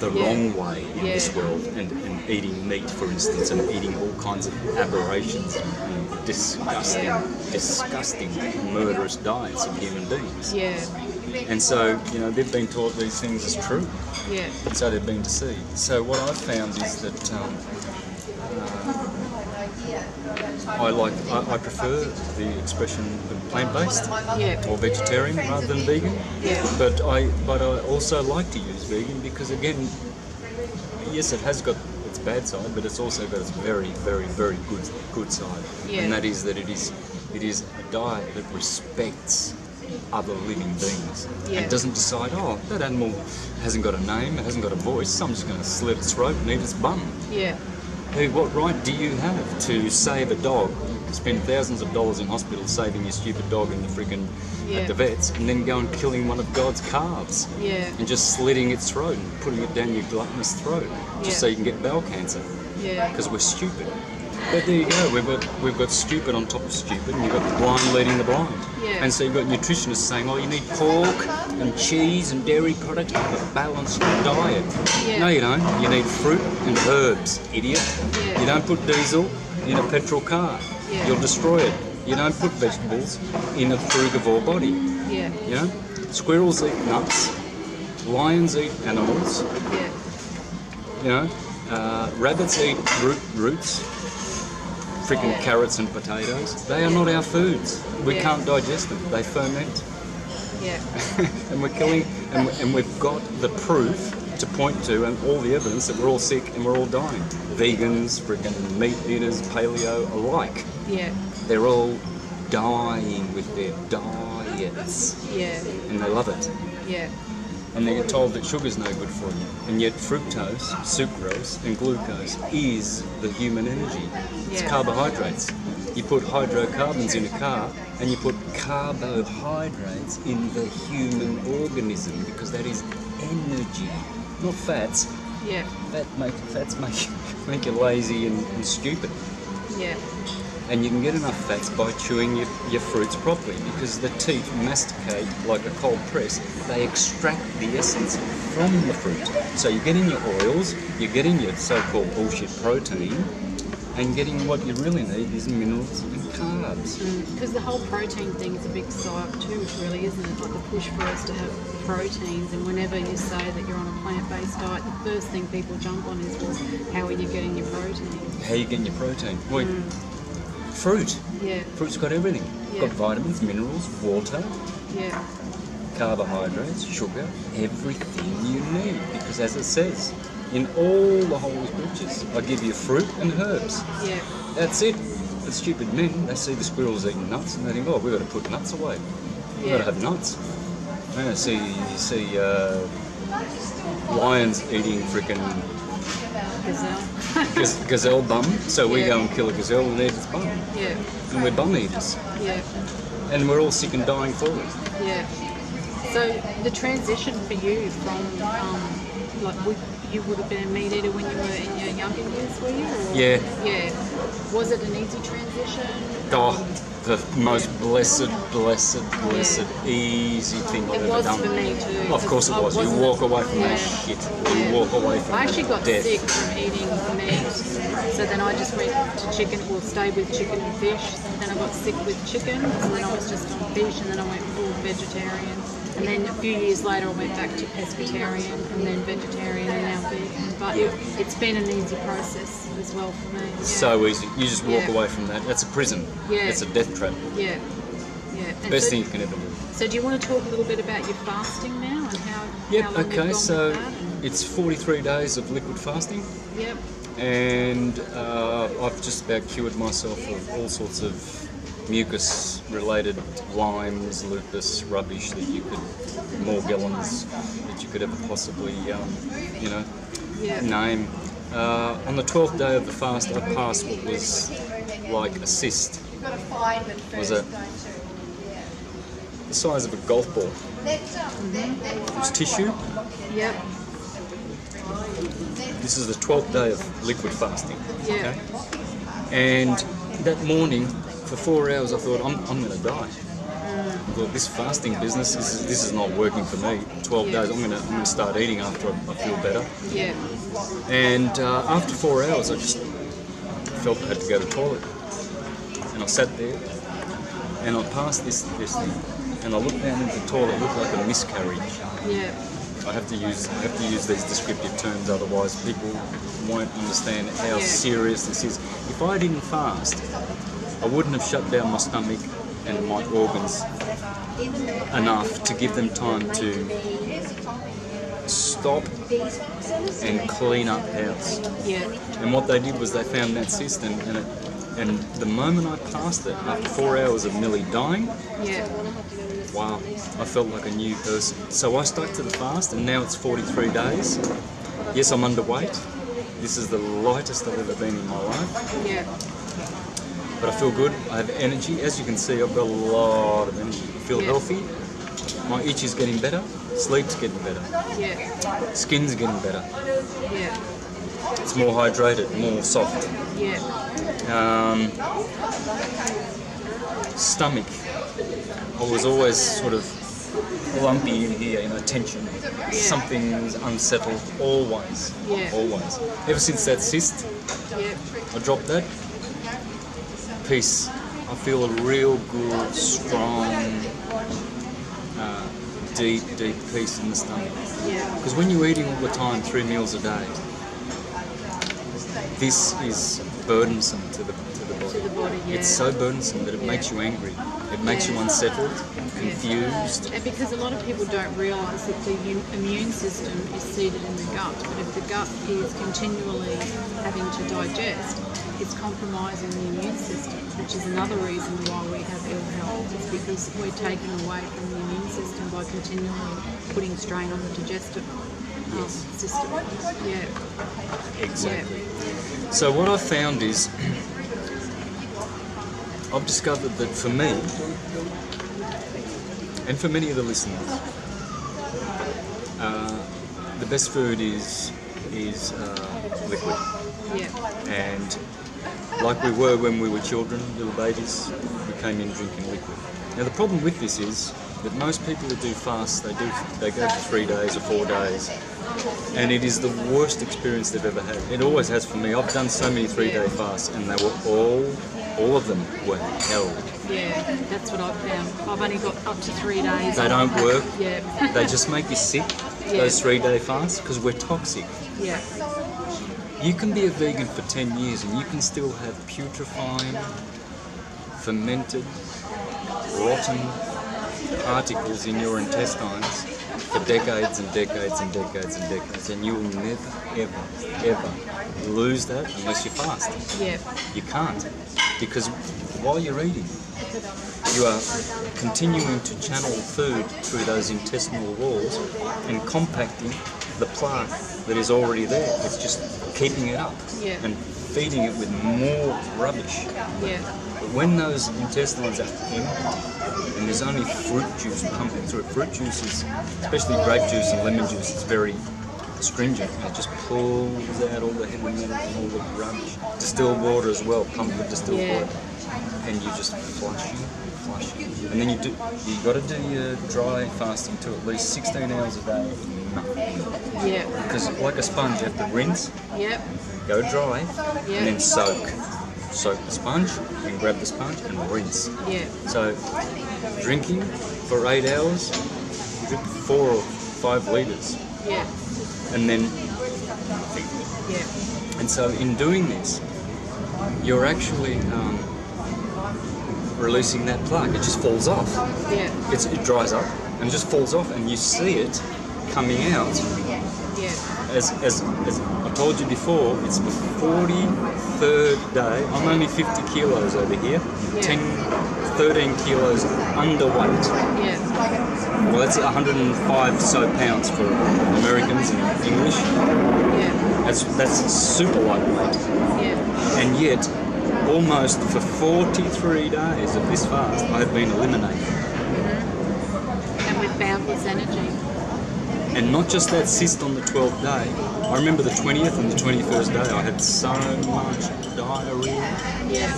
the wrong way in this world, and eating meat, for instance, and eating all kinds of aberrations and disgusting, murderous diets of human beings. Yeah. And so, they've been taught these things as true. Yeah. And so they've been deceived. So what I've found is that I prefer the expression plant-based or vegetarian rather than vegan. Yeah. But I also like to use vegan because, again, yes, it has got its bad side, but it's also got its very, very, very good side. Yeah. And that is that it is a diet that respects other living beings and doesn't decide, oh, that animal hasn't got a name, it hasn't got a voice, so I'm just going to slit its throat and eat its bum. Yeah. Hey, what right do you have to save a dog, spend thousands of dollars in hospital saving your stupid dog in the friggin' at the vets, and then go and killing one of God's calves and just slitting its throat and putting it down your gluttonous throat just so you can get bowel cancer? Yeah. Because we're stupid. But there you go, we've got stupid on top of stupid, and you've got the blind leading the blind. Yeah. And so you've got nutritionists saying, oh, you need pork and cheese and dairy products to have a balanced diet. Yeah. No, you don't. You need fruit and herbs, idiot. Yeah. You don't put diesel in a petrol car. Yeah. You'll destroy it. You don't put vegetables in a frugivore body. Yeah. Squirrels eat nuts. Lions eat animals. Yeah. You know, rabbits eat roots, freaking carrots and potatoes. They are not our foods. We can't digest them. They ferment. Yeah. And we're killing, and we've got the proof to point to and all the evidence that we're all sick and we're all dying. Vegans, freaking meat eaters, paleo alike. Yeah. They're all dying with their diets. Yeah. And they love it. Yeah. And they get told that sugar's no good for you. And yet fructose, sucrose and glucose is the human energy. It's carbohydrates. You put hydrocarbons in a car and you put carbohydrates in the human organism because that is energy, not fats. Yeah. Fats make you lazy and stupid. Yeah. And you can get enough fats by chewing your fruits properly because the teeth masticate like a cold press. They extract the essence from the fruit. So you're getting your oils, you're getting your so-called bullshit protein, and getting what you really need is minerals and carbs. Because the whole protein thing is a big psyop too, really, isn't it? Like a push for us to have proteins, and whenever you say that you're on a plant-based diet, the first thing people jump on is, well, how are you getting your protein? How are you getting your protein? Well, fruit. Yeah. Fruit's got everything. Yeah. Got vitamins, minerals, water, Yeah. carbohydrates, sugar, everything you need. Because as it says, in all the holy scriptures, I give you fruit and herbs. Yeah. That's it. The stupid men, they see the squirrels eating nuts and they think, oh, we've got to put nuts away. We've got to have nuts. And you see lions eating freaking Gazelle. gazelle bum, so we go and kill a gazelle and eat its bum. Yeah. And we're bum eaters. Yeah. And we're all sick and dying for it. Yeah. So the transition for you from, you would have been a meat eater when you were in your younger years, were you? Or? Yeah. Yeah. Was it an easy transition? Oh, the most blessed, easy thing I've ever done. It was for me too. Of course it was. You walk away from that shit. You walk away from I actually got death. sick from eating meat, so then I just went to chicken, or stayed with chicken and fish. Then I got sick with chicken, so then I was just on fish, and then I went full vegetarian. And then a few years later I went back to pescatarian, and then vegetarian, and now vegan. But it's been an easy process as well for me. Yeah. So easy. You just walk away from that. That's a prison. Yeah. It's a death trap. Yeah. Yeah. And Best thing you can ever do. So do you want to talk a little bit about your fasting now and how Yep, how long you've okay, gone so with that? it's 43 days of liquid fasting. Yep. And I've just about cured myself of all sorts of mucus-related Lyme's, lupus, rubbish that you could, Morgellons, that you could ever possibly, name. On the 12th day of the fast, I passed what was like a cyst. It was the size of a golf ball. It was tissue. Yep. This is the 12th day of liquid fasting. Yeah. Okay? And that morning, for 4 hours, I thought, I'm going to die. I thought, this fasting business, this is not working for me. 12 days, I'm going to start eating after I feel better. Yeah. And after 4 hours, I just felt I had to go to the toilet. And I sat there, and I passed this thing, and I looked down into the toilet. It looked like a miscarriage. Yeah. I have to use these descriptive terms, otherwise people won't understand how serious this is. If I didn't fast, I wouldn't have shut down my stomach and my organs enough to give them time to stop and clean up house. Yeah. And what they did was they found that cyst, and the moment I passed it, after 4 hours of nearly dying, Yeah. wow, I felt like a new person. So I stuck to the fast, and now it's 43 days. Yes, I'm underweight. This is the lightest I've ever been in my life. Yeah. But I feel good. I have energy. As you can see, I've got a lot of energy. I feel healthy. My itch is getting better. Sleep's getting better. Yeah. Skin's getting better. Yeah. It's more hydrated, more soft. Yeah. Stomach. I was always sort of lumpy in here, tension. Something's unsettled, always. Yeah. Always. Ever since that cyst, Yeah. I dropped that. Peace. I feel a real good, strong deep, deep peace in the stomach. Yeah. Because when you're eating all the time, 3 meals a day, this is burdensome to the body. To the body, yeah. It's so burdensome that it makes you angry. It makes you unsettled, confused. And because a lot of people don't realise that the immune system is seated in the gut, but if the gut is continually having to digest, it's compromising the immune system, which is another reason why we have ill health. It's because we're taken away from the immune system by continually putting strain on the digestive system. Yeah. Exactly. So what I've found is, I've discovered that for me, and for many of the listeners, the best food is liquid. Yeah. And like we were when we were children, little babies, we came in drinking liquid. Now the problem with this is that most people who do fasts, they go for 3 days or 4 days, and it is the worst experience they've ever had. It always has for me. I've done so many 3-day fasts, and they were all of them were hell. Yeah, that's what I've found. I've only got up to 3 days. They don't work. Yeah. They just make you sick, those 3-day fasts, because we're toxic. Yeah. You can be a vegan for 10 years and you can still have putrefying, fermented, rotten particles in your intestines for decades and decades and decades and decades, and you'll never, ever, ever lose that unless you fast. Yeah. You can't, because while you're eating, you are continuing to channel food through those intestinal walls and compacting the plaque that is already there. It's just keeping it up and feeding it with more rubbish. Yeah. But when those intestines are empty and there's only fruit juice pumping through it, fruit juice is, especially grape juice and lemon juice, is very astringent. It just pulls out all the heavy metals and all the rubbish. Distilled water as well, pump with distilled water. And you just flushing. And then you got to do your dry fasting to at least 16 hours a day. Nothing. Yeah. Because like a sponge, you have to rinse, go dry, and then soak. Soak the sponge, and grab the sponge and rinse. Yeah. So drinking for 8 hours, drink 4 or 5 litres. Yeah. And then Yeah. And so in doing this, you're actually releasing that plaque. It just falls off. Yeah. It dries up and just falls off, and you see it coming out. Yeah. As I told you before, it's the 43rd day. I'm only 50 kilos over here, 13 kilos underweight. Yeah. Well, that's 105 so pounds for Americans and English. Yeah. That's super lightweight. Yeah. And yet, almost for 43 days of this fast, I have been eliminated. And with boundless energy. And not just that cyst on the 12th day. I remember the 20th and the 21st day, I had so much diarrhea. Yeah.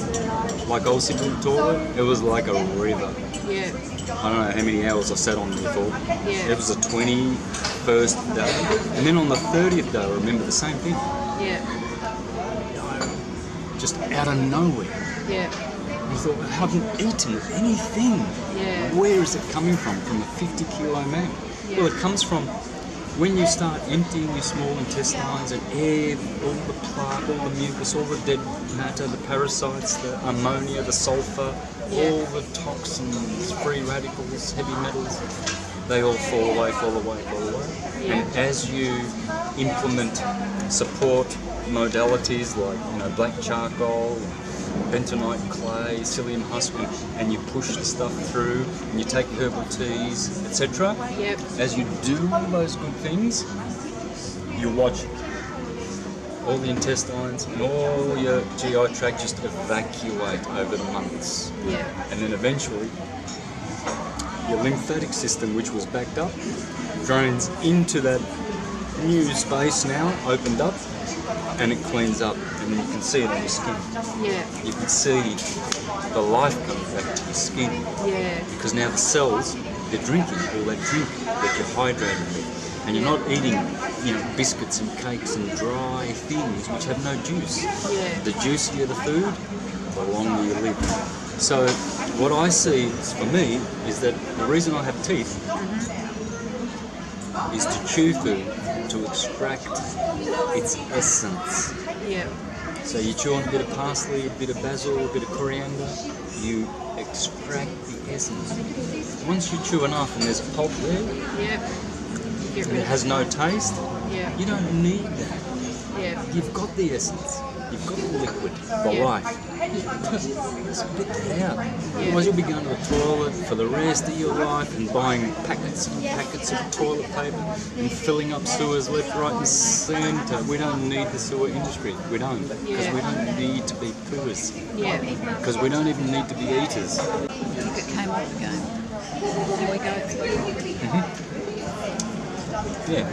Like I was sitting in the toilet, it was like a river. Yeah. I don't know how many hours I sat on there for. Yeah. It was the 21st day. And then on the 30th day, I remember the same thing. Yeah. Just out of nowhere. Yeah. I thought, I haven't eaten anything. Yeah. Where is it coming from a 50 kilo man? Yeah. Well, it comes from when you start emptying your small intestines and all the plaque, all the mucus, all the dead matter, the parasites, the ammonia, the sulfur, all the toxins, free radicals, heavy metals, they all fall away. Yeah. And as you implement support modalities like black charcoal, bentonite clay, psyllium husk, and you push the stuff through, and you take herbal teas, etc. Yep. As you do all those good things, you watch all the intestines and all your GI tract just evacuate over the months. Yeah. And then eventually, your lymphatic system, which was backed up, drains into that new space now, opened up, and it cleans up, and then you can see it on your skin. Yeah. You can see the life coming back to your skin. Yeah. Because now the cells, they're drinking all that drink that you're hydrating with. And you're not eating, biscuits and cakes and dry things which have no juice. Yeah. The juicier the food, the longer you live. So what I see for me is that the reason I have teeth is to chew food to extract its essence. Yeah. So you chew on a bit of parsley, a bit of basil, a bit of coriander, you extract the essence. Once you chew enough and there's pulp there, Yeah. You get and rid it of has no taste, Yeah. you don't need that. Yeah. You've got the essence. You've got the liquid, the Yeah. life. Spit that out. Otherwise you'll be going to the toilet for the rest of your life and buying packets and packets of toilet paper and filling up sewers left, right and centre. We don't need the sewer industry. We don't. Because we don't need to be pooers. Yeah. Because we don't even need to be eaters. I think it came off again. There we go. Yeah.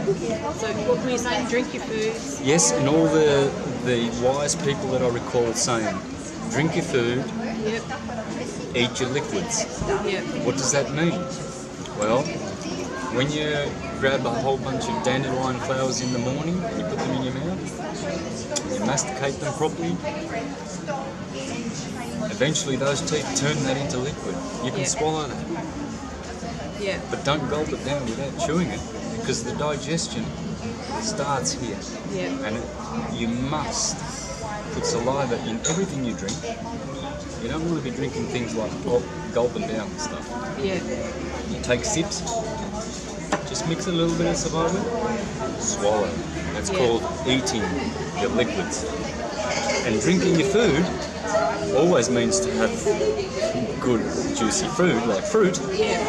So what were you saying? Drink your foods. Yes, and all the wise people that I recall saying, drink your food, Yep. eat your liquids. Yep. What does that mean? Well, when you grab a whole bunch of dandelion flowers in the morning and you put them in your mouth, you masticate them properly, eventually those teeth turn that into liquid. You can swallow that, Yeah. but don't gulp it down without chewing it, because the digestion starts here. Yeah. And you must put saliva in everything you drink. You don't want to be drinking things like gulping down and stuff. Yeah. You take sips, just mix a little bit of saliva, swallow. That's called eating your liquids. And drinking your food always means to have good juicy food, like fruit. Yeah.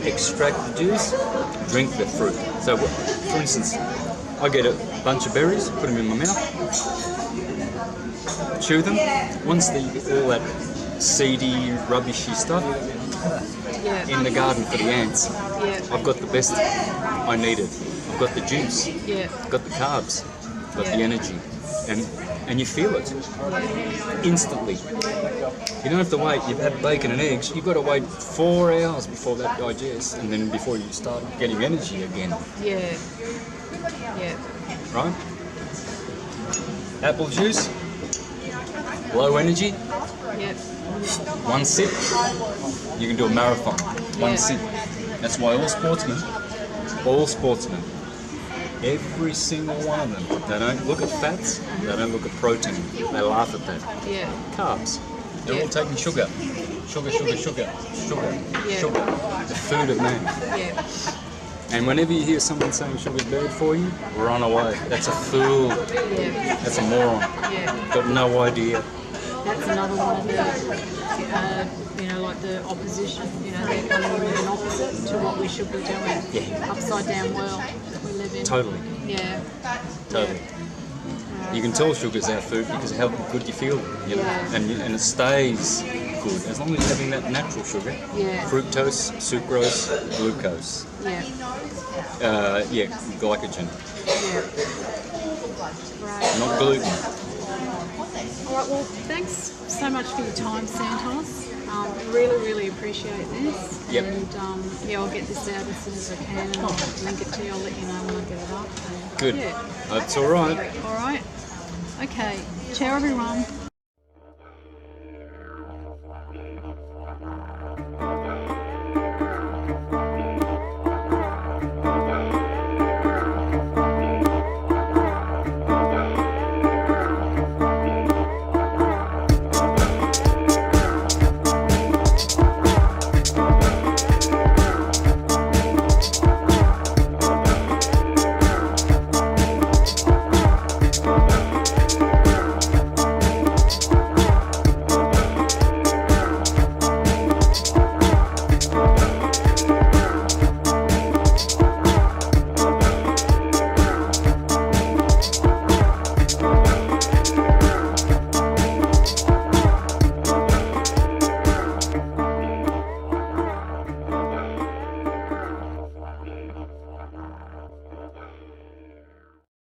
Extract the juice, drink the fruit. So, for instance, I get a bunch of berries, put them in my mouth, chew them. Once you get all that seedy, rubbishy stuff in the garden for the ants, I've got the best I needed. I've got the juice, I've got the carbs, I've got the energy, and you feel it instantly. You don't have to wait. You've had bacon and eggs. You've got to wait 4 hours before that digests, and then before you start getting energy again. Yeah. Yeah. Right? Apple juice, low energy, Yeah. one sip. You can do a marathon. One sip. That's why all sportsmen, every single one of them, they don't look at fats, they don't look at protein. They laugh at that. Yeah. Carbs. They're all taking sugar. Sugar. The food of man. Yeah. And whenever you hear someone saying sugar's bad for you, run away. That's a fool. Yeah. That's a moron. Yeah. Got no idea. That's another one of the, like the opposition. They're coming with an opposite to what we should be doing. Yeah. Upside down world that we live in. Totally. Yeah. Totally. You can tell sugar's our food because of how good you feel, and it stays good as long as you're having that natural sugar. Yeah. Fructose, sucrose, glucose. Yeah. Glycogen. Yeah. Right. Not gluten. All right. Well, thanks so much for your time, Santos. Really appreciate this. Yep. And I'll get this out as soon as I can, and I'll link it to you. I'll let you know when I get it up. And, Good. Yeah. That's all right. All right. Okay. Ciao, everyone.